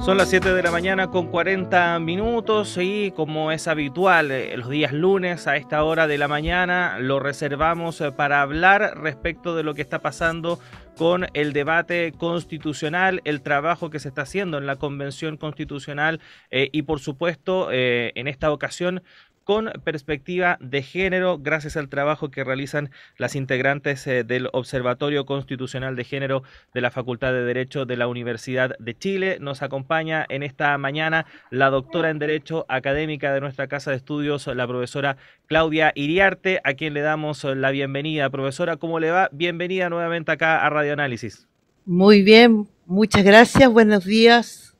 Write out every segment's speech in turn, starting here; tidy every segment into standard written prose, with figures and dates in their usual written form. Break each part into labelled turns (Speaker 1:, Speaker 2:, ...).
Speaker 1: Son las 7 de la mañana con 40 minutos y como es habitual, los días lunes a esta hora de la mañana lo reservamos para hablar respecto de lo que está pasando con el debate constitucional, el trabajo que se está haciendo en la Convención Constitucional y por supuesto en esta ocasión con perspectiva de género, gracias al trabajo que realizan las integrantes del Observatorio Constitucional de Género de la Facultad de Derecho de la Universidad de Chile. Nos acompaña en esta mañana la doctora en Derecho académica de nuestra Casa de Estudios, la profesora Claudia Iriarte, a quien le damos la bienvenida. Profesora, ¿cómo le va? Bienvenida nuevamente acá a Radio Análisis.
Speaker 2: Muy bien, muchas gracias, buenos días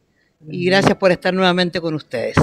Speaker 2: y gracias por estar nuevamente con ustedes.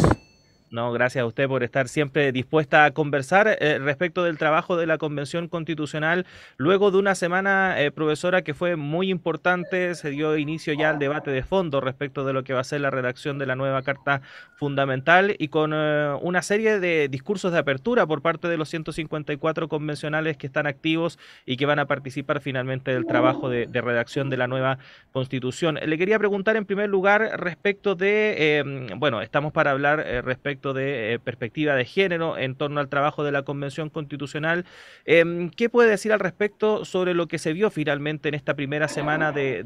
Speaker 1: No, gracias a usted por estar siempre dispuesta a conversar respecto del trabajo de la Convención Constitucional. Luego de una semana, profesora, que fue muy importante, se dio inicio ya al debate de fondo respecto de lo que va a ser la redacción de la nueva Carta Fundamental y con una serie de discursos de apertura por parte de los 154 convencionales que están activos y que van a participar finalmente del trabajo de redacción de la nueva Constitución. Le quería preguntar en primer lugar respecto de, bueno, estamos para hablar respecto de perspectiva de género en torno al trabajo de la Convención Constitucional. ¿Qué puede decir al respecto sobre lo que se vio finalmente en esta primera semana de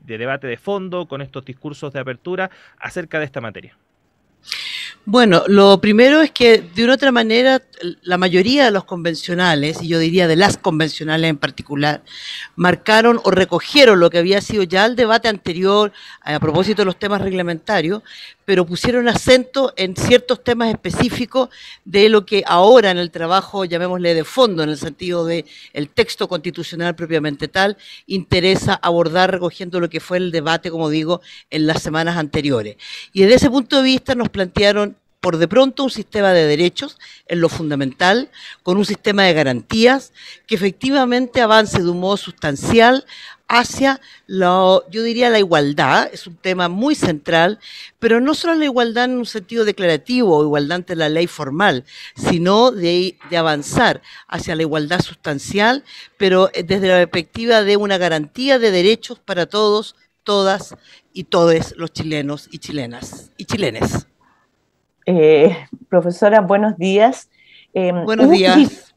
Speaker 1: debate de fondo con estos discursos de apertura acerca de esta materia?
Speaker 2: Bueno, lo primero es que de una otra manera la mayoría de los convencionales, y yo diría de las convencionales en particular, marcaron o recogieron lo que había sido ya el debate anterior a propósito de los temas reglamentarios, pero pusieron acento en ciertos temas específicos de lo que ahora en el trabajo, llamémosle de fondo, en el sentido de el texto constitucional propiamente tal, interesa abordar recogiendo lo que fue el debate, como digo, en las semanas anteriores. Y desde ese punto de vista nos plantearon por de pronto un sistema de derechos en lo fundamental, con un sistema de garantías que efectivamente avance de un modo sustancial hacia, yo diría, la igualdad. Es un tema muy central, pero no solo la igualdad en un sentido declarativo o igualdad ante la ley formal, sino de avanzar hacia la igualdad sustancial, pero desde la perspectiva de una garantía de derechos para todos, todas y todes los chilenos y chilenas y chilenes.
Speaker 3: Profesora, buenos días.
Speaker 2: Buenos días.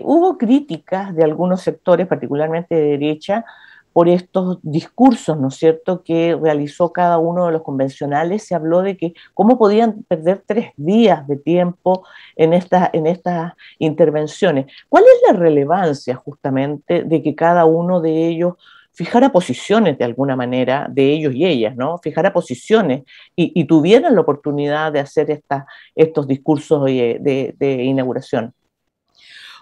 Speaker 3: Hubo críticas de algunos sectores, particularmente de derecha, por estos discursos, ¿no es cierto?, que realizó cada uno de los convencionales. Se habló de que cómo podían perder 3 días de tiempo en estas intervenciones. ¿Cuál es la relevancia justamente de que cada uno de ellos fijara posiciones de alguna manera, de ellos y ellas, ¿no? Fijara posiciones y tuvieran la oportunidad de hacer estos discursos de inauguración?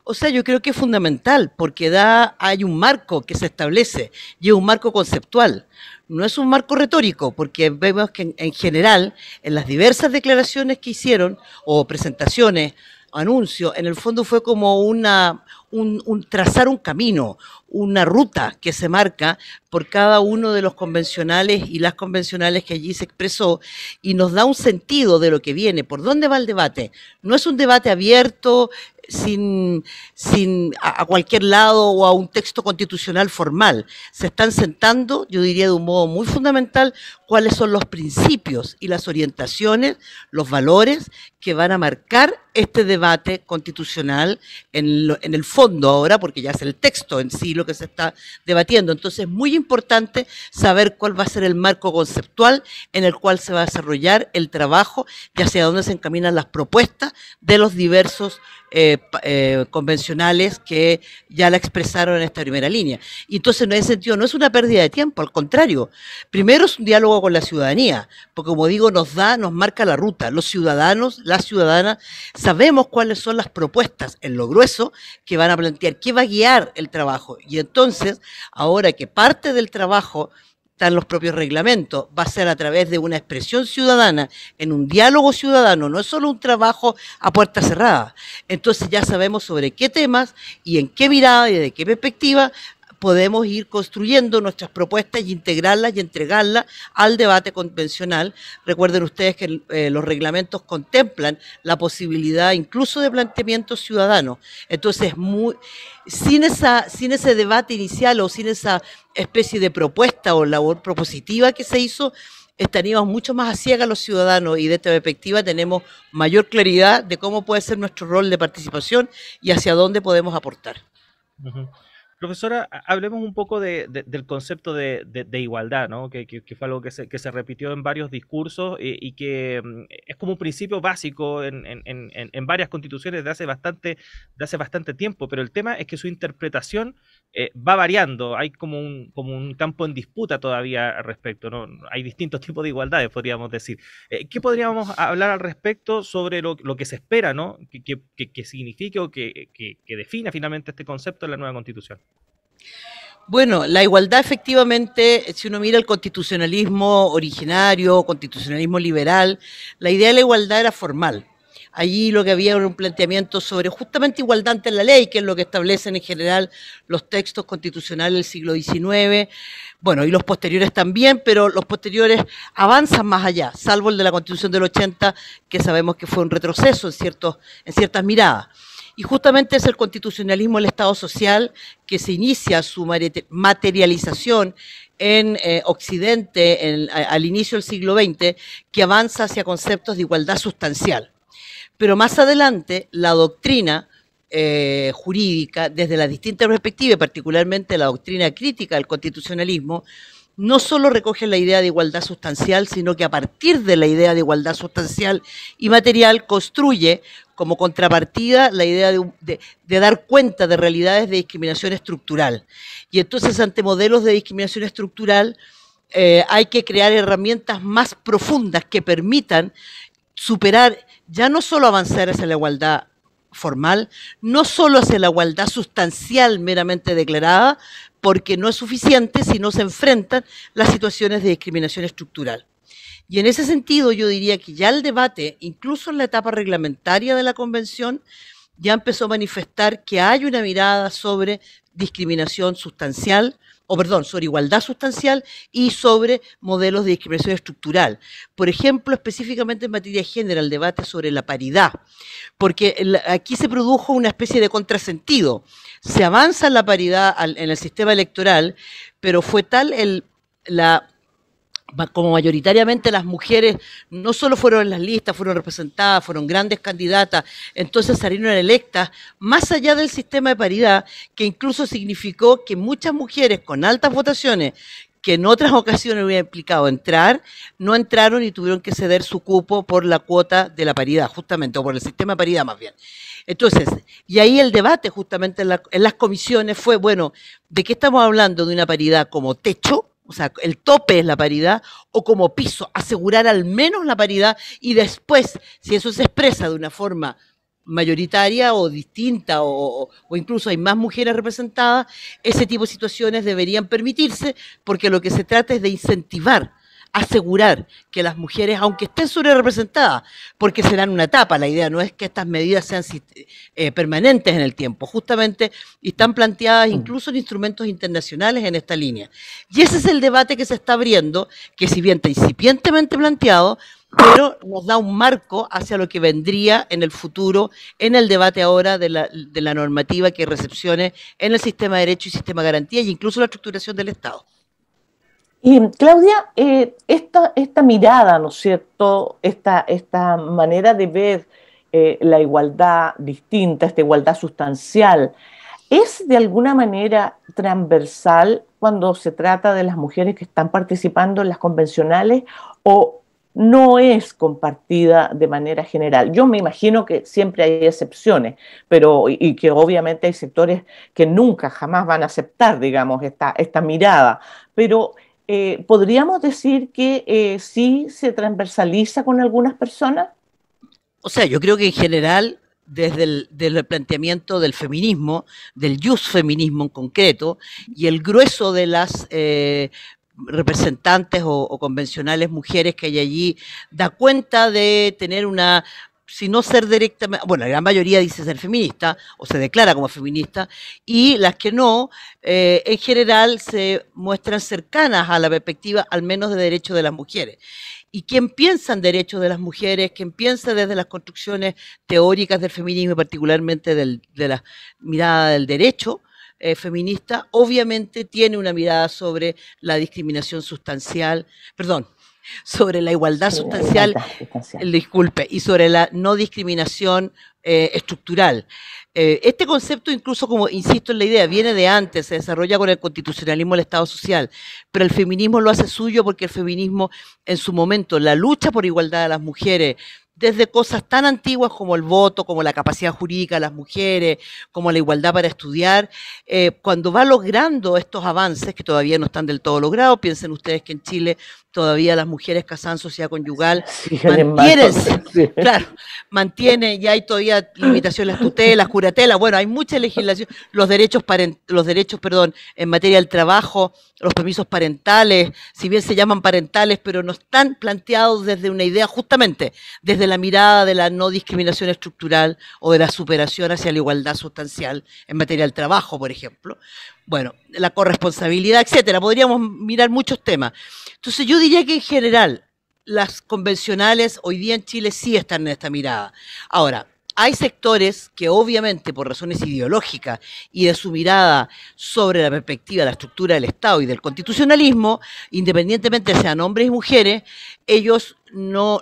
Speaker 2: O sea, yo creo que es fundamental porque hay un marco que se establece y es un marco conceptual. No es un marco retórico, porque vemos que en general, en las diversas declaraciones que hicieron o presentaciones, anuncios, en el fondo fue como trazar un camino, una ruta que se marca por cada uno de los convencionales y las convencionales que allí se expresó y nos da un sentido de lo que viene, por dónde va el debate. No es un debate abierto, a cualquier lado o a un texto constitucional formal. Se están sentando, yo diría de un modo muy fundamental, cuáles son los principios y las orientaciones, los valores que van a marcar este debate constitucional en el fondo ahora, porque ya es el texto en sí lo que se está debatiendo. Entonces es muy importante saber cuál va a ser el marco conceptual en el cual se va a desarrollar el trabajo y hacia dónde se encaminan las propuestas de los diversos convencionales que ya la expresaron en esta primera línea. Y entonces en ese sentido no es una pérdida de tiempo, al contrario. Primero es un diálogo con la ciudadanía, porque como digo, nos marca la ruta. Los ciudadanos, las ciudadanas, sabemos cuáles son las propuestas en lo grueso que van a plantear, qué va a guiar el trabajo. Y entonces, ahora que parte del trabajo están los propios reglamentos, va a ser a través de una expresión ciudadana, en un diálogo ciudadano, no es solo un trabajo a puerta cerrada. Entonces ya sabemos sobre qué temas y en qué mirada y de qué perspectiva podemos ir construyendo nuestras propuestas y integrarlas y entregarlas al debate convencional. Recuerden ustedes que los reglamentos contemplan la posibilidad incluso de planteamientos ciudadanos. Entonces, sin ese debate inicial o sin esa especie de propuesta o labor propositiva que se hizo, estaríamos mucho más a ciegas los ciudadanos y de esta perspectiva tenemos mayor claridad de cómo puede ser nuestro rol de participación y hacia dónde podemos aportar.
Speaker 1: Uh-huh. Profesora, hablemos un poco del concepto de igualdad, ¿no? Que fue algo que se repitió en varios discursos y que es como un principio básico en varias constituciones de hace bastante tiempo, pero el tema es que su interpretación va variando, hay como un campo en disputa todavía al respecto, ¿no? Hay distintos tipos de igualdades, podríamos decir. ¿Qué podríamos hablar al respecto sobre lo que se espera, ¿no? Que signifique o que defina finalmente este concepto en la nueva constitución?
Speaker 2: Bueno, la igualdad efectivamente, si uno mira el constitucionalismo originario, constitucionalismo liberal, la idea de la igualdad era formal. Allí lo que había era un planteamiento sobre justamente igualdad ante la ley, que es lo que establecen en general los textos constitucionales del siglo XIX, bueno, y los posteriores también, pero los posteriores avanzan más allá, salvo el de la Constitución del 80, que sabemos que fue un retroceso en ciertas miradas. Y justamente es el constitucionalismo del Estado social que se inicia su materialización en Occidente al inicio del siglo XX, que avanza hacia conceptos de igualdad sustancial. Pero más adelante, la doctrina jurídica, desde las distintas perspectivas, particularmente la doctrina crítica del constitucionalismo, no solo recoge la idea de igualdad sustancial, sino que a partir de la idea de igualdad sustancial y material construye como contrapartida la idea de dar cuenta de realidades de discriminación estructural. Y entonces ante modelos de discriminación estructural hay que crear herramientas más profundas que permitan superar, ya no solo avanzar hacia la igualdad formal, no solo hacia la igualdad sustancial meramente declarada, porque no es suficiente si no se enfrentan las situaciones de discriminación estructural. Y en ese sentido yo diría que ya el debate, incluso en la etapa reglamentaria de la Convención, ya empezó a manifestar que hay una mirada sobre discriminación sustancial, sobre igualdad sustancial y sobre modelos de discriminación estructural. Por ejemplo, específicamente en materia de género, el debate sobre la paridad, porque aquí se produjo una especie de contrasentido. Se avanza en la paridad en el sistema electoral, pero fue tal como mayoritariamente las mujeres no solo fueron en las listas, fueron representadas, fueron grandes candidatas, entonces salieron electas, más allá del sistema de paridad, que incluso significó que muchas mujeres con altas votaciones, que en otras ocasiones hubiera implicado entrar, no entraron y tuvieron que ceder su cupo por la cuota de la paridad, justamente, o por el sistema de paridad más bien. Entonces, y ahí el debate justamente en las comisiones fue, bueno, ¿de qué estamos hablando? ¿De una paridad como techo? O sea, el tope es la paridad, o como piso, asegurar al menos la paridad y después, si eso se expresa de una forma mayoritaria o distinta o incluso hay más mujeres representadas, ese tipo de situaciones deberían permitirse porque lo que se trata es de incentivar, asegurar que las mujeres, aunque estén sobrerepresentadas, porque serán una etapa, la idea no es que estas medidas sean permanentes en el tiempo, justamente están planteadas incluso en instrumentos internacionales en esta línea. Y ese es el debate que se está abriendo, que si bien está incipientemente planteado, pero nos da un marco hacia lo que vendría en el futuro, en el debate ahora de la normativa que recepcione en el sistema de derecho y sistema de garantía, e incluso la estructuración del Estado.
Speaker 3: Y Claudia, esta mirada, ¿no es cierto?, esta manera de ver la igualdad distinta, esta igualdad sustancial, ¿es de alguna manera transversal cuando se trata de las mujeres que están participando en las convencionales o no es compartida de manera general? Yo me imagino que siempre hay excepciones, pero y que obviamente hay sectores que nunca, jamás van a aceptar, digamos, esta mirada, pero ¿podríamos decir que sí se transversaliza con algunas personas?
Speaker 2: O sea, yo creo que en general, desde el planteamiento del feminismo, del feminismo en concreto, y el grueso de las representantes o convencionales mujeres que hay allí, da cuenta de tener una, si no ser directamente, bueno, la gran mayoría dice ser feminista o se declara como feminista, y las que no, en general se muestran cercanas a la perspectiva al menos de derechos de las mujeres. Y quien piensa en derechos de las mujeres, quien piensa desde las construcciones teóricas del feminismo, particularmente de la mirada del derecho, feminista, obviamente tiene una mirada sobre la discriminación sustancial, perdón, sobre la igualdad sustancial, disculpe, y sobre la no discriminación estructural. Este concepto, incluso, como insisto en la idea, viene de antes, se desarrolla con el constitucionalismo del Estado social, pero el feminismo lo hace suyo porque el feminismo, en su momento, la lucha por igualdad de las mujeres, desde cosas tan antiguas como el voto, como la capacidad jurídica de las mujeres, como la igualdad para estudiar, cuando va logrando estos avances, que todavía no están del todo logrados, piensen ustedes que en Chile todavía las mujeres casadas en sociedad conyugal mantienen, ya hay todavía limitaciones, tutelas, curatelas, bueno, hay mucha legislación, los derechos en materia del trabajo, los permisos parentales, si bien se llaman parentales, pero no están planteados desde una idea, justamente, desde la mirada de la no discriminación estructural o de la superación hacia la igualdad sustancial en materia del trabajo, por ejemplo. Bueno, la corresponsabilidad, etcétera. Podríamos mirar muchos temas. Entonces, yo diría que en general las convencionales hoy día en Chile sí están en esta mirada. Ahora, hay sectores que obviamente por razones ideológicas y de su mirada sobre la perspectiva de la estructura del Estado y del constitucionalismo, independientemente sean hombres y mujeres, ellos no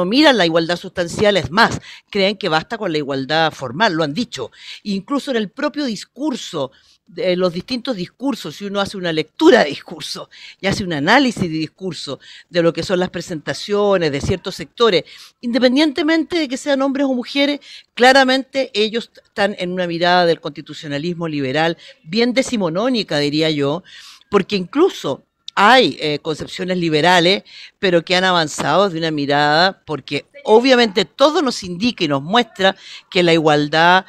Speaker 2: miran la igualdad sustancial, es más, creen que basta con la igualdad formal, lo han dicho. Incluso en el propio discurso, los distintos discursos, si uno hace una lectura de discurso y hace un análisis de discurso de lo que son las presentaciones de ciertos sectores, independientemente de que sean hombres o mujeres, claramente ellos están en una mirada del constitucionalismo liberal bien decimonónica, diría yo, porque incluso hay concepciones liberales, pero que han avanzado de una mirada, porque obviamente todo nos indica y nos muestra que la igualdad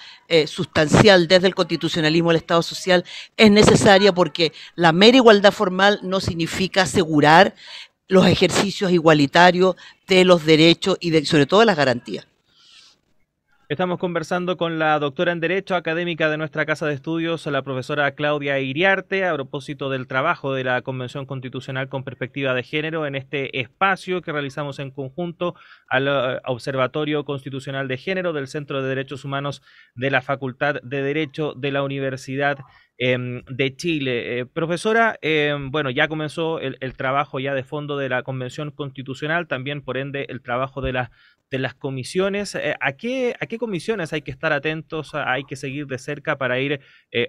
Speaker 2: sustancial desde el constitucionalismo del Estado social es necesaria, porque la mera igualdad formal no significa asegurar los ejercicios igualitarios de los derechos y sobre todo las garantías.
Speaker 1: Estamos conversando con la doctora en Derecho, académica de nuestra Casa de Estudios, la profesora Claudia Iriarte, a propósito del trabajo de la Convención Constitucional con Perspectiva de Género en este espacio que realizamos en conjunto al Observatorio Constitucional de Género del Centro de Derechos Humanos de la Facultad de Derecho de la Universidad de Chile. Profesora, bueno, ya comenzó el trabajo ya de fondo de la Convención Constitucional, también por ende el trabajo de las comisiones. ¿A qué comisiones hay que estar atentos, hay que seguir de cerca para ir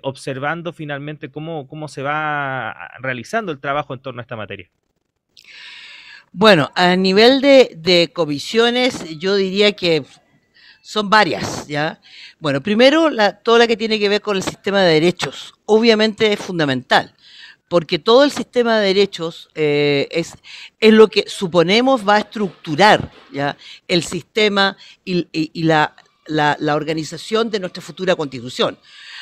Speaker 1: observando finalmente cómo se va realizando el trabajo en torno a esta materia?
Speaker 2: Bueno, a nivel de comisiones, yo diría que son varias, ¿ya? Bueno, primero, toda la que tiene que ver con el sistema de derechos, obviamente es fundamental, porque todo el sistema de derechos es lo que suponemos va a estructurar, ¿ya?, el sistema y la organización de nuestra futura Constitución.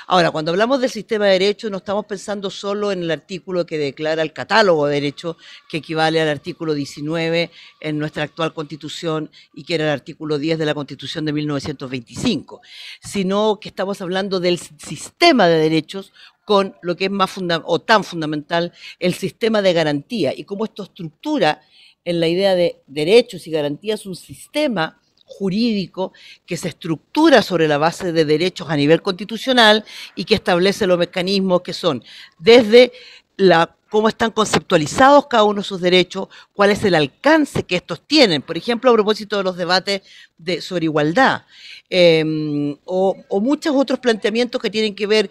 Speaker 2: Ahora, cuando hablamos del sistema de derechos, no estamos pensando solo en el artículo que declara el catálogo de derechos, que equivale al artículo 19 en nuestra actual Constitución y que era el artículo 10 de la Constitución de 1925, sino que estamos hablando del sistema de derechos con lo que es más tan fundamental, el sistema de garantía, y cómo esto estructura en la idea de derechos y garantías un sistema jurídico que se estructura sobre la base de derechos a nivel constitucional y que establece los mecanismos que son desde cómo están conceptualizados cada uno de sus derechos, cuál es el alcance que estos tienen. Por ejemplo, a propósito de los debates sobre igualdad, o muchos otros planteamientos que tienen que ver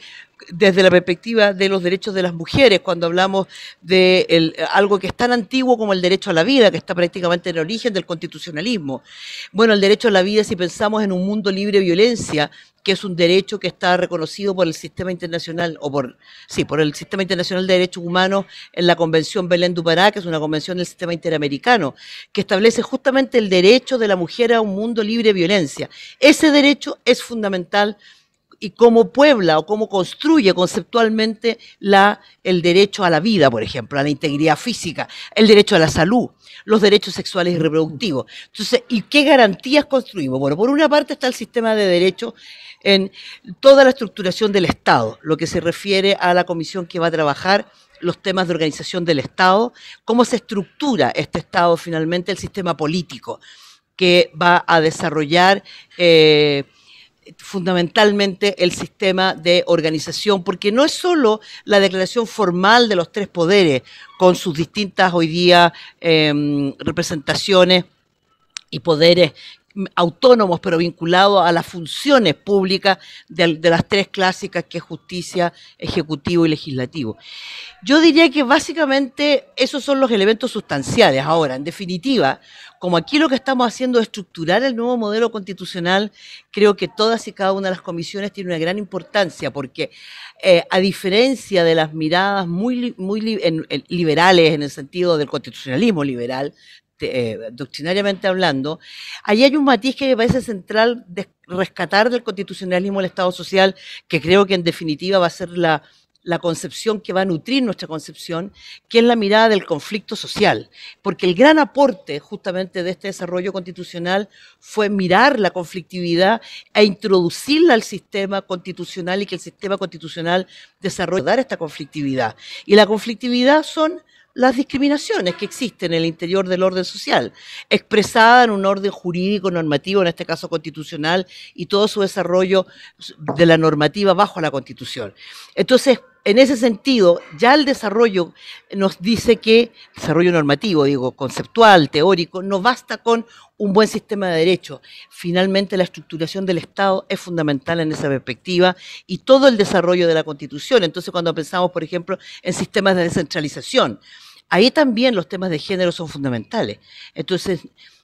Speaker 2: desde la perspectiva de los derechos de las mujeres, cuando hablamos de algo que es tan antiguo como el derecho a la vida, que está prácticamente en el origen del constitucionalismo. Bueno, el derecho a la vida, si pensamos en un mundo libre de violencia, que es un derecho que está reconocido por el sistema internacional, por el Sistema Internacional de Derechos Humanos en la Convención Belén du Pará, que es una convención del sistema interamericano, que establece justamente el derecho de la mujer a un mundo libre de violencia. Ese derecho es fundamental, y cómo puebla o cómo construye conceptualmente el derecho a la vida, por ejemplo, a la integridad física, el derecho a la salud, los derechos sexuales y reproductivos. Entonces, ¿y qué garantías construimos? Bueno, por una parte está el sistema de derechos en toda la estructuración del Estado, lo que se refiere a la comisión que va a trabajar los temas de organización del Estado, cómo se estructura este Estado finalmente, el sistema político que va a desarrollar fundamentalmente el sistema de organización, porque no es solo la declaración formal de los tres poderes, con sus distintas hoy día representaciones y poderes autónomos, pero vinculados a las funciones públicas de las tres clásicas, que es justicia, ejecutivo y legislativo. Yo diría que básicamente esos son los elementos sustanciales. Ahora, en definitiva, como aquí lo que estamos haciendo es estructurar el nuevo modelo constitucional, creo que todas y cada una de las comisiones tiene una gran importancia, porque a diferencia de las miradas muy liberales, en el sentido del constitucionalismo liberal, doctrinariamente hablando, ahí hay un matiz que me parece central de rescatar del constitucionalismo el Estado social, que creo que en definitiva va a ser la concepción que va a nutrir nuestra concepción, que es la mirada del conflicto social, porque el gran aporte justamente de este desarrollo constitucional fue mirar la conflictividad e introducirla al sistema constitucional, y que el sistema constitucional desarrollar esta conflictividad. Y la conflictividad son las discriminaciones que existen en el interior del orden social, expresada en un orden jurídico, normativo, en este caso constitucional, y todo su desarrollo de la normativa bajo la Constitución. Entonces, en ese sentido, ya el desarrollo nos dice que, desarrollo normativo, digo, conceptual, teórico, no basta con un buen sistema de derechos. Finalmente, la estructuración del Estado es fundamental en esa perspectiva, y todo el desarrollo de la Constitución. Entonces, cuando pensamos, por ejemplo, en sistemas de descentralización, ahí también los temas de género son fundamentales. Entonces,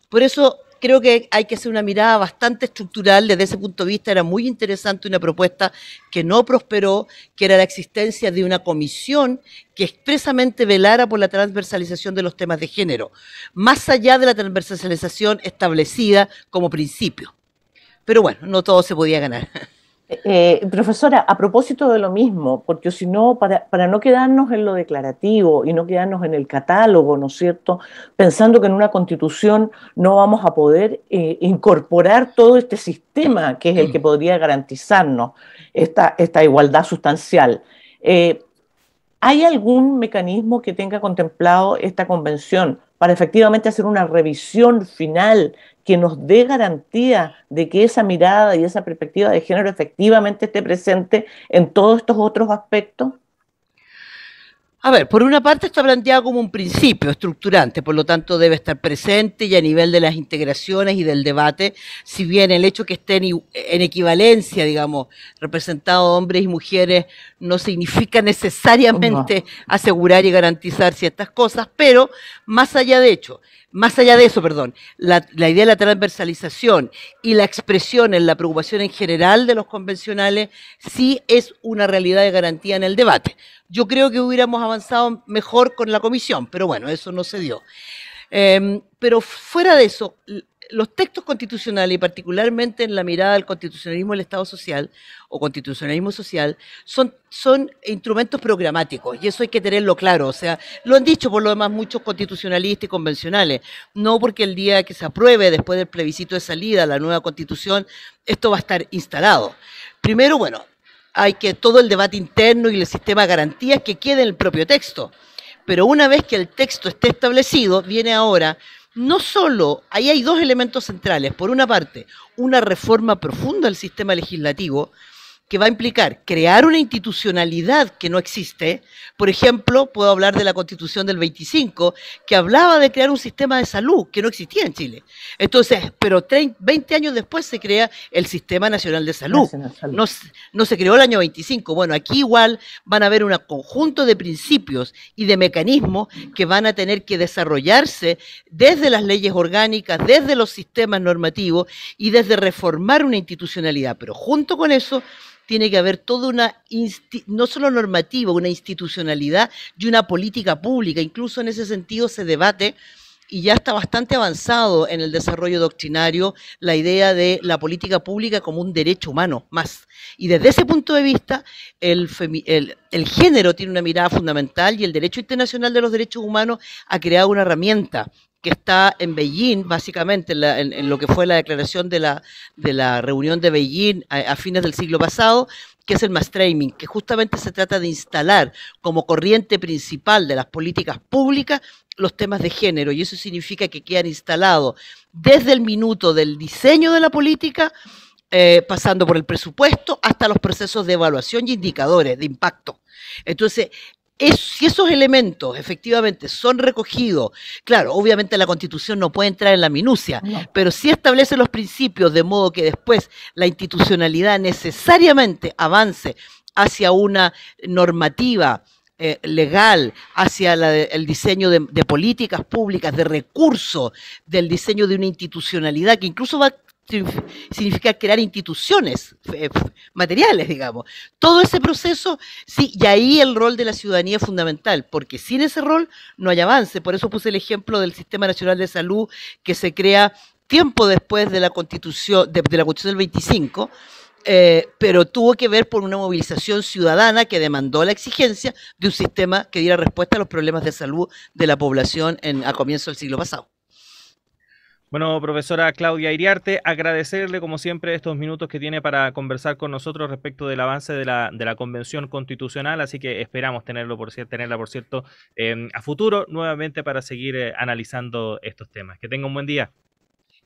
Speaker 2: por eso creo que hay que hacer una mirada bastante estructural. Desde ese punto de vista era muy interesante una propuesta que no prosperó, que era la existencia de una comisión que expresamente velara por la transversalización de los temas de género, más allá de la transversalización establecida como principio. Pero bueno, no todo se podía ganar.
Speaker 3: Profesora, a propósito de lo mismo, porque si no, para no quedarnos en lo declarativo y no quedarnos en el catálogo, ¿no es cierto?, pensando que en una constitución no vamos a poder incorporar todo este sistema que es el que podría garantizarnos esta igualdad sustancial. ¿Hay algún mecanismo que tenga contemplado esta convención para efectivamente hacer una revisión final que nos dé garantía de que esa mirada y esa perspectiva de género efectivamente esté presente en todos estos otros aspectos?
Speaker 2: A ver, por una parte está planteado como un principio estructurante, por lo tanto debe estar presente, y a nivel de las integraciones y del debate, si bien el hecho que estén en equivalencia, digamos, representados hombres y mujeres, no significa necesariamente asegurar y garantizar ciertas cosas, pero más allá de eso, la idea de la transversalización y la expresión en la preocupación en general de los convencionales sí es una realidad de garantía en el debate. Yo creo que hubiéramos avanzado mejor con la comisión, pero bueno, eso no se dio. Pero fuera de eso, los textos constitucionales, y particularmente en la mirada del constitucionalismo del Estado social o constitucionalismo social, son instrumentos programáticos, y eso hay que tenerlo claro. O sea, lo han dicho por lo demás muchos constitucionalistas y convencionales, no porque el día que se apruebe, después del plebiscito de salida, la nueva constitución, esto va a estar instalado. Primero, bueno, hay que todo el debate interno y el sistema de garantías que quede en el propio texto. Pero una vez que el texto esté establecido, viene ahora, no solo, ahí hay dos elementos centrales. Por una parte, una reforma profunda del sistema legislativo, que va a implicar crear una institucionalidad que no existe. Por ejemplo, puedo hablar de la Constitución del 25, que hablaba de crear un sistema de salud que no existía en Chile. Entonces, pero 20 años después se crea el Sistema Nacional de Salud. No se creó el año 25. Bueno, aquí igual van a haber un conjunto de principios y de mecanismos que van a tener que desarrollarse desde las leyes orgánicas, desde los sistemas normativos y desde reformar una institucionalidad. Pero junto con eso, tiene que haber toda una, no solo normativa, una institucionalidad y una política pública. Incluso en ese sentido se debate, y ya está bastante avanzado en el desarrollo doctrinario, la idea de la política pública como un derecho humano más. Y desde ese punto de vista, el género tiene una mirada fundamental, y el derecho internacional de los derechos humanos ha creado una herramienta que está en Beijing, básicamente en lo que fue la declaración de la reunión de Beijing a fines del siglo pasado, que es el mainstreaming, que justamente se trata de instalar como corriente principal de las políticas públicas los temas de género, y eso significa que quedan instalados desde el minuto del diseño de la política pasando por el presupuesto hasta los procesos de evaluación y indicadores de impacto. Entonces, si esos elementos efectivamente son recogidos, claro, obviamente la Constitución no puede entrar en la minucia, no, pero sí establece los principios de modo que después la institucionalidad necesariamente avance hacia una normativa legal, hacia el diseño de políticas públicas, de recursos, del diseño de una institucionalidad que incluso va a significa crear instituciones materiales, digamos. Todo ese proceso, sí, y ahí el rol de la ciudadanía es fundamental, porque sin ese rol no hay avance. Por eso puse el ejemplo del Sistema Nacional de Salud que se crea tiempo después de la Constitución, de la Constitución del 25, pero tuvo que ver por una movilización ciudadana que demandó la exigencia de un sistema que diera respuesta a los problemas de salud de la población a comienzos del siglo pasado.
Speaker 1: Bueno, profesora Claudia Iriarte, agradecerle como siempre estos minutos que tiene para conversar con nosotros respecto del avance de la Convención Constitucional, así que esperamos tenerla, por cierto, a futuro nuevamente para seguir analizando estos temas. Que tenga un buen día.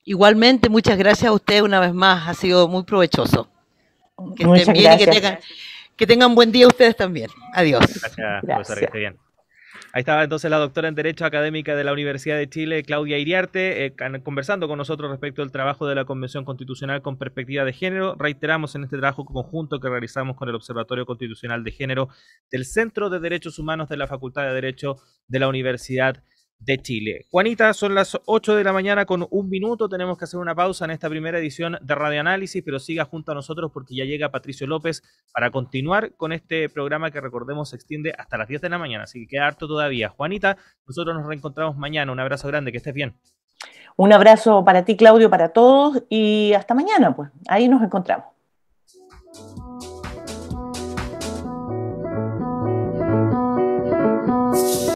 Speaker 2: Igualmente, muchas gracias a usted una vez más, ha sido muy provechoso. Que
Speaker 3: muchas
Speaker 2: estén bien
Speaker 3: gracias.
Speaker 2: y que tengan buen día ustedes también. Adiós.
Speaker 1: Gracias, profesora, que esté bien. Ahí estaba entonces la doctora en Derecho Académica de la Universidad de Chile, Claudia Iriarte, conversando con nosotros respecto al trabajo de la Convención Constitucional con perspectiva de género. Reiteramos en este trabajo conjunto que realizamos con el Observatorio Constitucional de Género del Centro de Derechos Humanos de la Facultad de Derecho de la Universidad de Chile. Juanita, son las 8 de la mañana con 1 minuto, tenemos que hacer una pausa en esta primera edición de Radio Análisis, pero siga junto a nosotros porque ya llega Patricio López para continuar con este programa que, recordemos, se extiende hasta las 10 de la mañana, así que queda harto todavía. Juanita, nosotros nos reencontramos mañana, un abrazo grande, que estés bien.
Speaker 3: Un abrazo para ti, Claudio, para todos, y hasta mañana, pues, ahí nos encontramos.